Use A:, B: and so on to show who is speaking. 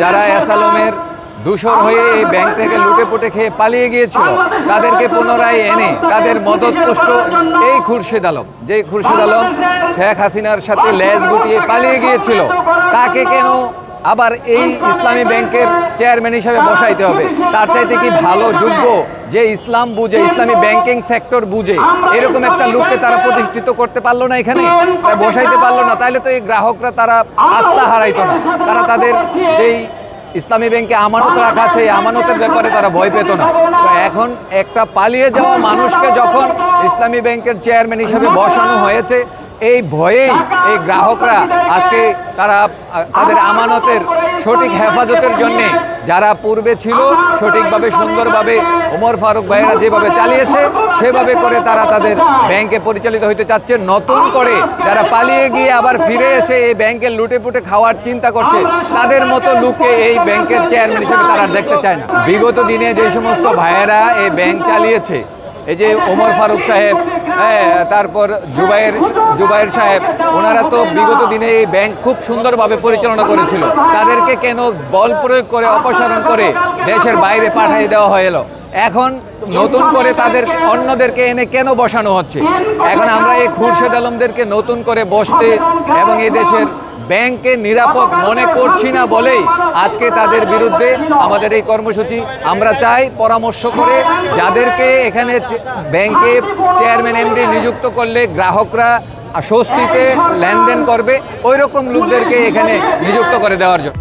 A: যারা এসালমের দূষর হয়ে এই ব্যাংক থেকে লুটেপুটে খেয়ে পালিয়ে গিয়েছিল তাদেরকে পুনরায় এনে তাদের মদতপুষ্ট এই খুরশেদ আলম, যে খুরশেদ আলম শেখ হাসিনার সাথে লেজ গুটিয়ে পালিয়ে গিয়েছিল, তাকে কেন আবার এই ইসলামী ব্যাংকের চেয়ারম্যান হিসাবে বসাইতে হবে? তার চাইতে কি ভালো যোগ্য, যে ইসলাম বুঝে, ইসলামী ব্যাংকিং সেক্টর বুঝে, এরকম একটা লোককে তারা প্রতিষ্ঠিত করতে পারলো না, এখানে বসাইতে পারলো না? তাহলে তো এই গ্রাহকরা তারা আস্থা হারাইতো না, তারা তাদের যেই ইসলামী ব্যাংকে আমানত রাখা আছে এই আমানতের ব্যাপারে তারা ভয় পেত না। তো এখন একটা পালিয়ে যাওয়া মানুষকে যখন ইসলামী ব্যাংকের চেয়ারম্যান হিসেবে বসানো হয়েছে, এই ভয়েই এই গ্রাহকরা আজকে তারা তাদের আমানতের সঠিক হেফাজতের জন্যে যারা পূর্বে ছিল সঠিকভাবে সুন্দরভাবে ওমর ফারুক ভাইয়েরা যেভাবে চালিয়েছে সেভাবে করে তারা তাদের ব্যাংকে পরিচালিত হইতে চাচ্ছে। নতুন করে যারা পালিয়ে গিয়ে আবার ফিরে এসে এই ব্যাংকের লুটেপুটে খাওয়ার চিন্তা করছে, তাদের মতো লোককে এই ব্যাংকের চেয়ারম্যান হিসেবে তারা দেখতে চায় না। বিগত দিনে যে সমস্ত ভাইয়েরা এই ব্যাংক চালিয়েছে, এই যে ওমর ফারুক সাহেব, তারপর জুবায়ের সাহেব, ওনারা তো বিগত দিনে এই ব্যাংক খুব সুন্দরভাবে পরিচালনা করেছিল। তাদেরকে কেন বল প্রয়োগ করে অপসারণ করে দেশের বাইরে পাঠিয়ে দেওয়া হলো? এখন নতুন করে তাদের অন্যদেরকে এনে কেন বসানো হচ্ছে? এখন আমরা এই খুরশেদ আলমদেরকে নতুন করে বসতে এবং এই দেশের ব্যাংকে নিরাপদ মনে করছি না বলেই আজকে তাদের বিরুদ্ধে আমাদের এই কর্মসূচি। আমরা চাই পরামর্শ করে যাদেরকে এখানে ব্যাংকে চেয়ারম্যান এমডি নিযুক্ত করলে গ্রাহকরা স্বস্তিতে লেনদেন করবে, ওই রকম লোকদেরকে এখানে নিযুক্ত করে দেওয়ার জন্য।